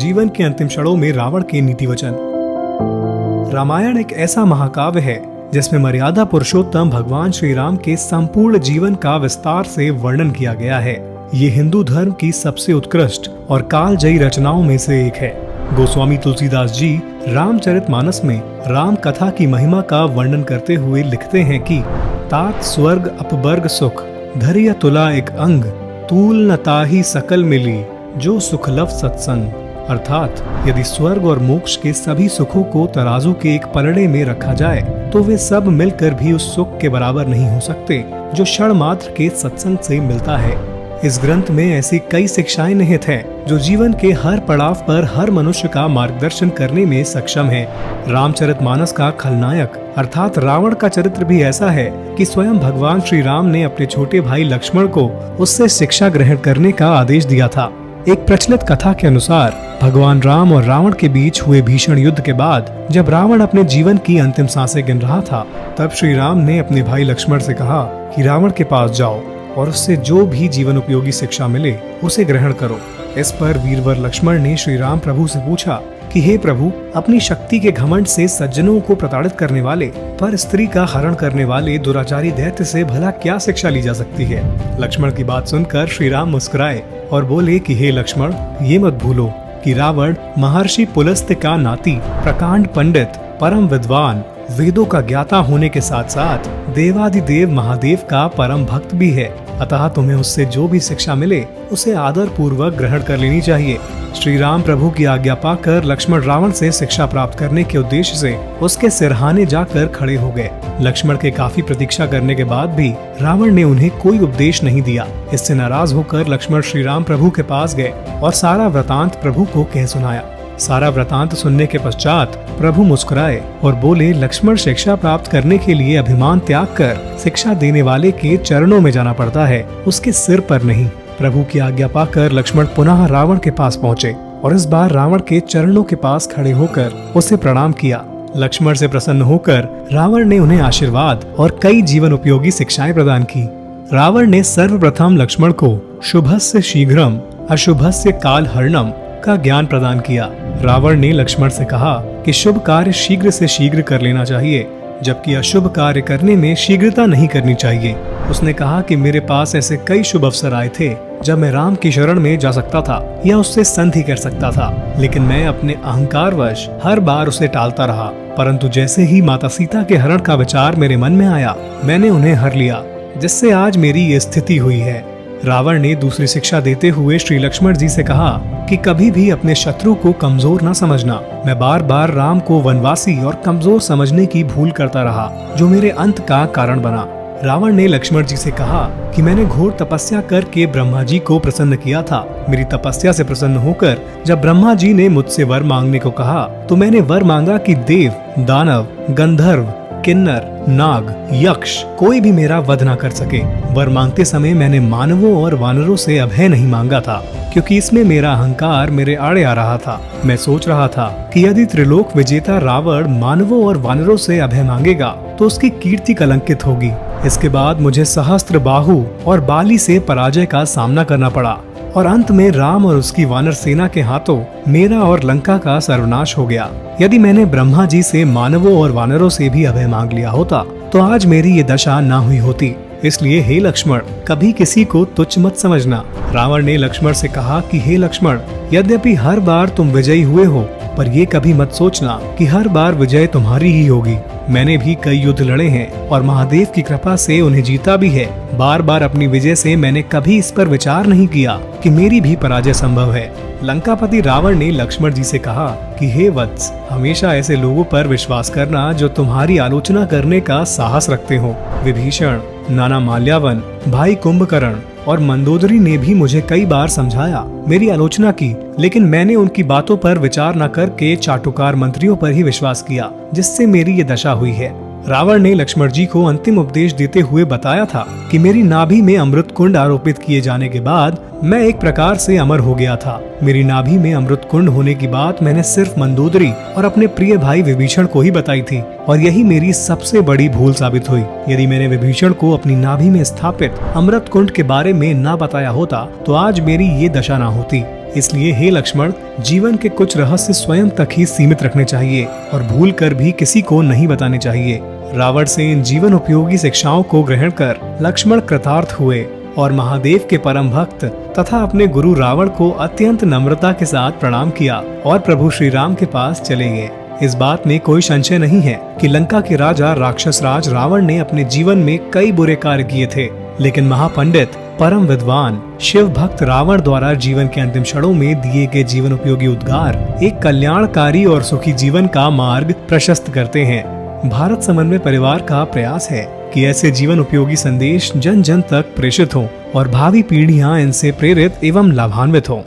जीवन के अंतिम क्षणों में रावण के नीति वचन। रामायण एक ऐसा महाकाव्य है जिसमें मर्यादा पुरुषोत्तम भगवान श्री राम के संपूर्ण जीवन का विस्तार से वर्णन किया गया है। ये हिंदू धर्म की सबसे उत्कृष्ट और कालजयी रचनाओं में से एक है। गोस्वामी तुलसीदास जी रामचरितमानस में राम कथा की महिमा का वर्णन करते हुए लिखते हैं कि तात स्वर्ग अपबर्ग सुख धरिया तुला एक अंग तूल न ताही सकल मिली जो सुख लव सत्संग। अर्थात यदि स्वर्ग और मोक्ष के सभी सुखों को तराजू के एक पलड़े में रखा जाए तो वे सब मिलकर भी उस सुख के बराबर नहीं हो सकते जो क्षण मात्र के सत्संग से मिलता है। इस ग्रंथ में ऐसी कई शिक्षाएं निहित हैं जो जीवन के हर पड़ाव पर हर मनुष्य का मार्गदर्शन करने में सक्षम है। रामचरितमानस का खलनायक अर्थात रावण का चरित्र भी ऐसा है कि स्वयं भगवान श्री राम ने अपने छोटे भाई लक्ष्मण को उससे शिक्षा ग्रहण करने का आदेश दिया था। एक प्रचलित कथा के अनुसार भगवान राम और रावण के बीच हुए भीषण युद्ध के बाद जब रावण अपने जीवन की अंतिम सांसें गिन रहा था तब श्री राम ने अपने भाई लक्ष्मण से कहा कि रावण के पास जाओ और उससे जो भी जीवन उपयोगी शिक्षा मिले उसे ग्रहण करो। इस पर वीरवर लक्ष्मण ने श्री राम प्रभु से पूछा कि हे प्रभु, अपनी शक्ति के घमंड से सज्जनों को प्रताड़ित करने वाले पर स्त्री का हरण करने वाले दुराचारी दैत्य से भला क्या शिक्षा ली जा सकती है। लक्ष्मण की बात सुनकर श्री राम मुस्कुराए और बोले कि हे लक्ष्मण, ये मत भूलो कि रावण महर्षि पुलस्त्य का नाती, प्रकांड पंडित, परम विद्वान, वेदों का ज्ञाता होने के साथ साथ देवादिदेव महादेव का परम भक्त भी है। अतः तुम्हें उससे जो भी शिक्षा मिले उसे आदर पूर्वक ग्रहण कर लेनी चाहिए। श्री राम प्रभु की आज्ञा पाकर लक्ष्मण रावण से शिक्षा प्राप्त करने के उद्देश्य से उसके सिरहाने जाकर खड़े हो गए। लक्ष्मण के काफी प्रतीक्षा करने के बाद भी रावण ने उन्हें कोई उपदेश नहीं दिया। इससे नाराज होकर लक्ष्मण श्री राम प्रभु के पास गए और सारा वृतांत प्रभु को कह सुनाया। सारा वृतांत सुनने के पश्चात प्रभु मुस्कुराए और बोले, लक्ष्मण, शिक्षा प्राप्त करने के लिए अभिमान त्याग कर शिक्षा देने वाले के चरणों में जाना पड़ता है, उसके सिर पर नहीं। प्रभु की आज्ञा पाकर लक्ष्मण पुनः रावण के पास पहुँचे और इस बार रावण के चरणों के पास खड़े होकर उसे प्रणाम किया। लक्ष्मण से प्रसन्न होकर रावण ने उन्हें आशीर्वाद और कई जीवन उपयोगी शिक्षाएं प्रदान की। रावण ने सर्वप्रथम लक्ष्मण को शुभस्य शीघ्रम अशुभस्य काल हरणम का ज्ञान प्रदान किया। रावण ने लक्ष्मण से कहा कि शुभ कार्य शीघ्र से शीघ्र कर लेना चाहिए जबकि अशुभ कार्य करने में शीघ्रता नहीं करनी चाहिए। उसने कहा कि मेरे पास ऐसे कई शुभ अवसर आए थे जब मैं राम की शरण में जा सकता था या उससे संधि कर सकता था, लेकिन मैं अपने अहंकारवश हर बार उसे टालता रहा। परंतु जैसे ही माता सीता के हरण का विचार मेरे मन में आया मैंने उन्हें हर लिया, जिससे आज मेरी ये स्थिति हुई है। रावण ने दूसरी शिक्षा देते हुए श्री लक्ष्मण जी से कहा कि कभी भी अपने शत्रु को कमजोर न समझना। मैं बार बार राम को वनवासी और कमजोर समझने की भूल करता रहा जो मेरे अंत का कारण बना। रावण ने लक्ष्मण जी से कहा कि मैंने घोर तपस्या करके ब्रह्मा जी को प्रसन्न किया था। मेरी तपस्या से प्रसन्न होकर जब ब्रह्मा जी ने मुझसे वर मांगने को कहा तो मैंने वर मांगा कि देव, दानव, गंधर्व, किन्नर, नाग, यक्ष कोई भी मेरा वध न कर सके। वर मांगते समय मैंने मानवों और वानरों से अभय नहीं मांगा था क्योंकि इसमें मेरा अहंकार मेरे आड़े आ रहा था। मैं सोच रहा था कि यदि त्रिलोक विजेता रावण मानवों और वानरों से अभय मांगेगा तो उसकी कीर्ति कलंकित होगी। इसके बाद मुझे सहस्त्र बाहु और बाली से पराजय का सामना करना पड़ा और अंत में राम और उसकी वानर सेना के हाथों मेरा और लंका का सर्वनाश हो गया। यदि मैंने ब्रह्मा जी से मानवों और वानरों से भी अभय मांग लिया होता तो आज मेरी ये दशा ना हुई होती। इसलिए हे लक्ष्मण, कभी किसी को तुच्छ मत समझना। रावण ने लक्ष्मण से कहा कि हे लक्ष्मण, यद्यपि हर बार तुम विजयी हुए हो पर ये कभी मत सोचना कि हर बार विजय तुम्हारी ही होगी। मैंने भी कई युद्ध लड़े हैं और महादेव की कृपा से उन्हें जीता भी है। बार बार अपनी विजय से मैंने कभी इस पर विचार नहीं किया कि मेरी भी पराजय संभव है। लंकापति रावण ने लक्ष्मण जी से कहा कि हे वत्स, हमेशा ऐसे लोगों पर विश्वास करना जो तुम्हारी आलोचना करने का साहस रखते हो। विभीषण, नाना माल्यावन, भाई कुंभकर्ण और मंदोदरी ने भी मुझे कई बार समझाया, मेरी आलोचना की, लेकिन मैंने उनकी बातों पर विचार न करके चाटुकार मंत्रियों पर ही विश्वास किया, जिससे मेरी ये दशा हुई है। रावण ने लक्ष्मण जी को अंतिम उपदेश देते हुए बताया था कि मेरी नाभि में अमृत कुंड आरोपित किए जाने के बाद मैं एक प्रकार से अमर हो गया था। मेरी नाभि में अमृत कुंड होने की बात मैंने सिर्फ मंदोदरी और अपने प्रिय भाई विभीषण को ही बताई थी और यही मेरी सबसे बड़ी भूल साबित हुई। यदि मैंने विभीषण को अपनी नाभि में स्थापित अमृत कुंड के बारे में न बताया होता तो आज मेरी ये दशा न होती। इसलिए हे लक्ष्मण, जीवन के कुछ रहस्य स्वयं तक ही सीमित रखने चाहिए और भूल कर भी किसी को नहीं बताने चाहिए। रावण से इन जीवन उपयोगी शिक्षाओं को ग्रहण कर लक्ष्मण कृतार्थ हुए और महादेव के परम भक्त तथा अपने गुरु रावण को अत्यंत नम्रता के साथ प्रणाम किया और प्रभु श्री राम के पास चले गए। इस बात में कोई संशय नहीं है कि लंका के राजा राक्षस राज रावण ने अपने जीवन में कई बुरे कार्य किए थे, लेकिन महापंडित परम विद्वान शिव भक्त रावण द्वारा जीवन के अंतिम क्षणों में दिए गए जीवन उपयोगी उद्गार एक कल्याणकारी और सुखी जीवन का मार्ग प्रशस्त करते हैं। भारत समन्वय परिवार का प्रयास है कि ऐसे जीवन उपयोगी संदेश जन जन तक प्रेषित हों और भावी पीढ़ियां इनसे प्रेरित एवं लाभान्वित हों।